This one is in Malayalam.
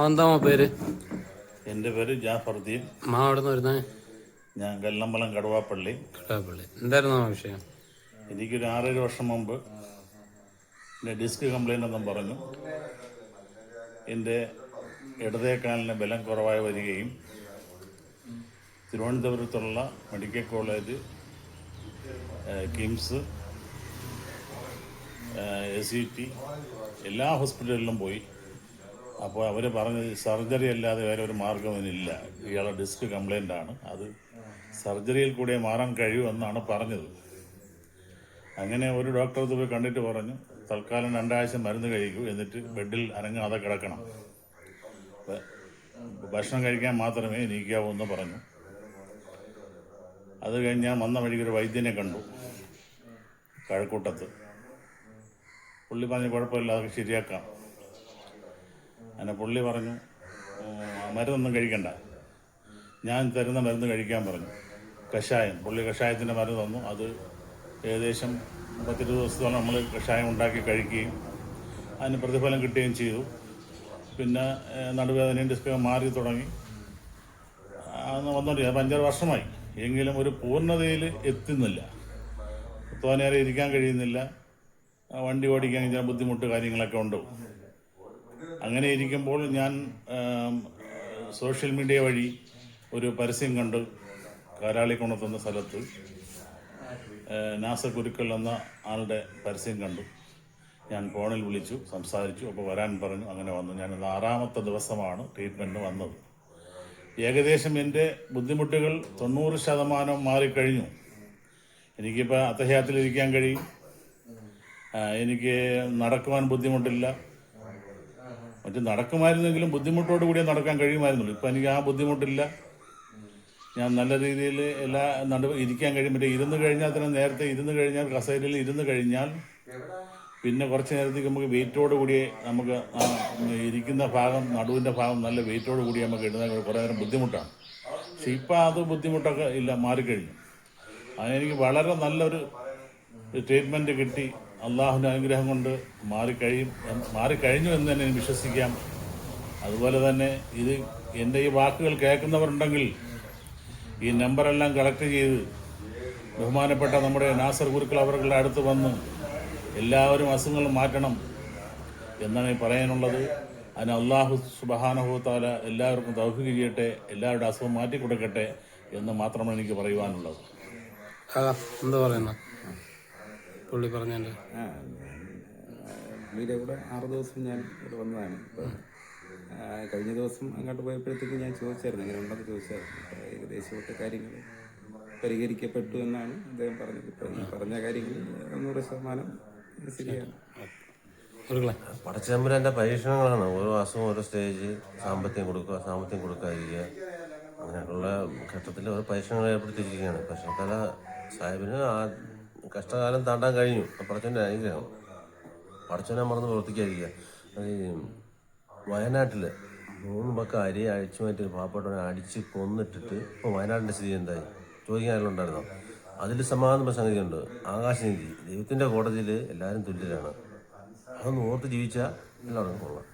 എന്താ പേര്? എൻ്റെ പേര് ജാഫർദീൻ. എവിടെ നിന്ന് വരുന്നത്? ഞാൻ കല്ലമ്പലം കടുവാപ്പള്ളി. എന്തായിരുന്നു വിഷയം? എനിക്കൊരു 6-7 വർഷം മുമ്പ് എൻ്റെ ഡിസ്ക് കംപ്ലൈൻ്റ് എന്നും പറഞ്ഞു എൻ്റെ ഇടതേക്കാലിന് ബലം കുറവായി വരികയും തിരുവനന്തപുരത്തുള്ള മെഡിക്കൽ കോളേജ്, കിംസ്, SCT എല്ലാ ഹോസ്പിറ്റലിലും പോയി. അപ്പോൾ അവർ പറഞ്ഞത് സർജറി അല്ലാതെ വേറെ ഒരു മാർഗം ഇതിനില്ല, ഇയാളുടെ ഡിസ്ക് കംപ്ലൈൻ്റ് ആണ്, അത് സർജറിയിൽ കൂടെ മാറാൻ കഴിയുമെന്നാണ് പറഞ്ഞത്. അങ്ങനെ ഒരു ഡോക്ടറെ പോയി കണ്ടിട്ട് പറഞ്ഞു, തൽക്കാലം 2 ആഴ്ച മരുന്ന് കഴിക്കൂ, എന്നിട്ട് ബെഡിൽ അനങ്ങാതെ കിടക്കണം, ഭക്ഷണം കഴിക്കാൻ മാത്രമേ എണീക്കാവൂ എന്ന് പറഞ്ഞു. അത് കഴിഞ്ഞ് ഞാൻ വന്ന വഴിക്ക് ഒരു വൈദ്യനെ കണ്ടു കഴക്കൂട്ടത്ത്. പുള്ളി പറഞ്ഞു കുഴപ്പമില്ല, അതൊക്കെ ശരിയാക്കാം. അങ്ങനെ പുള്ളി പറഞ്ഞു മരുന്നൊന്നും കഴിക്കണ്ട, ഞാൻ തരുന്ന മരുന്ന് കഴിക്കാൻ പറഞ്ഞു. കഷായം, പുള്ളി കഷായത്തിൻ്റെ മരുന്ന് തന്നു. അത് ഏകദേശം 10-20 ദിവസത്തോളം നമ്മൾ കഷായം ഉണ്ടാക്കി കഴിക്കുകയും അതിന് പ്രതിഫലം കിട്ടുകയും ചെയ്തു. പിന്നെ നടുവേദനയും ഡിസ്കൊക്കെ മാറി തുടങ്ങി. അന്ന് വന്നുകൊണ്ടിരിക്കുക 5-6 വർഷമായി. എങ്കിലും ഒരു പൂർണ്ണതയിൽ എത്തുന്നില്ല. തോനേറെ ഇരിക്കാൻ കഴിയുന്നില്ല, വണ്ടി ഓടിക്കാൻ ചില ബുദ്ധിമുട്ട് കാര്യങ്ങളൊക്കെ ഉണ്ട്. അങ്ങനെ ഇരിക്കുമ്പോൾ ഞാൻ സോഷ്യൽ മീഡിയ വഴി ഒരു പരസ്യം കണ്ട് കാരാളിക്കുണത്തെന്ന സ്ഥലത്ത് നാസർ ഗുരുക്കൾ എന്ന ആളുടെ പരസ്യം കണ്ടു. ഞാൻ ഫോണിൽ വിളിച്ചു, സംസാരിച്ചു. അപ്പോൾ വരാൻ പറഞ്ഞു. അങ്ങനെ വന്നു. ഞാനത് 6ാമത്തെ ദിവസമാണ് ട്രീറ്റ്മെൻറ്റ് വന്നത്. ഏകദേശം എൻ്റെ ബുദ്ധിമുട്ടുകൾ 90% മാറിക്കഴിഞ്ഞു. എനിക്കിപ്പോൾ അത്തഹ്യാത്തിലിരിക്കാൻ കഴിയും, എനിക്ക് നടക്കുവാൻ ബുദ്ധിമുട്ടില്ല. മറ്റ് നടക്കുമായിരുന്നെങ്കിലും ബുദ്ധിമുട്ടോട് കൂടിയേ നടക്കാൻ കഴിയുമായിരുന്നുള്ളൂ. ഇപ്പം എനിക്ക് ആ ബുദ്ധിമുട്ടില്ല. ഞാൻ നല്ല രീതിയിൽ ഇരിക്കാൻ കഴിയും. മറ്റേ ഇരുന്ന് കഴിഞ്ഞാൽ തന്നെ, നേരത്തെ ഇരുന്ന് കഴിഞ്ഞാൽ, കസേരയിൽ ഇരുന്ന് കഴിഞ്ഞാൽ പിന്നെ കുറച്ച് നേരത്തേക്ക് നമുക്ക് വെയിറ്റോട് കൂടി നമുക്ക് ഇരിക്കുന്ന ഭാഗം, നടുവിൻ്റെ ഭാഗം നല്ല വെയിറ്റോട് കൂടി നമുക്ക് ഇടുന്ന കുറേ നേരം ബുദ്ധിമുട്ടാണ്. പക്ഷെ ഇപ്പം അത് ബുദ്ധിമുട്ടൊക്കെ ഇല്ല, മാറിക്കഴിഞ്ഞു. അതിനെനിക്ക് വളരെ നല്ലൊരു ട്രീറ്റ്മെൻറ്റ് കിട്ടി. അള്ളാഹുവിൻ്റെ അനുഗ്രഹം കൊണ്ട് മാറിക്കഴിഞ്ഞു എന്ന് തന്നെ വിശ്വസിക്കാം. അതുപോലെ തന്നെ ഇത് എൻ്റെ ഈ വാക്കുകൾ കേൾക്കുന്നവരുണ്ടെങ്കിൽ ഈ നമ്പറെല്ലാം കളക്ട് ചെയ്ത് ബഹുമാനപ്പെട്ട നമ്മുടെ നാസർ ഗുരുക്കൾ അവരുടെ അടുത്ത് വന്ന് എല്ലാവരും അസുഖങ്ങളും മാറ്റണം എന്നാണ് പറയാനുള്ളത്. അതിന് അള്ളാഹു സുബ്ഹാനഹു തആല എല്ലാവർക്കും തൗഫീഖ് ചെയ്യട്ടെ, എല്ലാവരുടെ അസുഖം മാറ്റിക്കൊടുക്കട്ടെ എന്ന് മാത്രമാണ് എനിക്ക് പറയുവാനുള്ളത്. എന്താ പറയുന്നത് പുള്ളി പറഞ്ഞതിൻ്റെ? പുള്ളിയുടെ കൂടെ 6 ദിവസം ഞാൻ ഇവിടെ വന്നതാണ്. ഇപ്പം കഴിഞ്ഞ ദിവസം അങ്ങോട്ട് പോയപ്പോഴത്തേക്ക് ഞാൻ ചോദിച്ചായിരുന്നു, എങ്ങനെ ഉണ്ടെന്ന് ചോദിച്ചായിരുന്നു. അപ്പോൾ ഏകദേശമൊക്കെ കാര്യങ്ങൾ പരിഹരിക്കപ്പെട്ടു എന്നാണ് അദ്ദേഹം പറഞ്ഞത്. ഇപ്പം ഈ പറഞ്ഞ കാര്യങ്ങൾ 100% ശരിയാണ്. പടച്ചതമ്പുരാൻ്റെ പരീക്ഷണങ്ങളാണ്. ഓരോ അസുഖം, ഓരോ സ്റ്റേജ്, സാമ്പത്തികം കൊടുക്കാതിരിക്കുക, അങ്ങനെയുള്ള ഘട്ടത്തിൽ ഓരോ പരീക്ഷണങ്ങൾ ഏർപ്പെടുത്തിയിരിക്കുകയാണ്. പക്ഷേ പല സാഹിബിന് ആ കഷ്ടകാലം താണ്ടാൻ കഴിഞ്ഞു. പടച്ചവൻ്റെ അനുഗ്രഹം. പടച്ചവനെ മറന്ന് പ്രവർത്തിക്കാതിരിക്കുക. വയനാട്ടിൽ 3 പക്ക അരി അഴിച്ചു മാറ്റി പാവപ്പെട്ടവനെ അടിച്ച് കൊന്നിട്ടിട്ട് ഇപ്പോൾ വയനാടിൻ്റെ സ്ഥിതി എന്തായി ചോദിക്കാനുണ്ടായിരുന്നോ? അതിൽ സമാധാന സംഗതിയുണ്ട്. ആകാശനീതി, ദൈവത്തിൻ്റെ കോടതിയിൽ എല്ലാവരും തുല്യരാണ്. അതൊന്ന് ഓർത്ത് ജീവിച്ചാൽ എല്ലാവർക്കും കൊള്ളാം.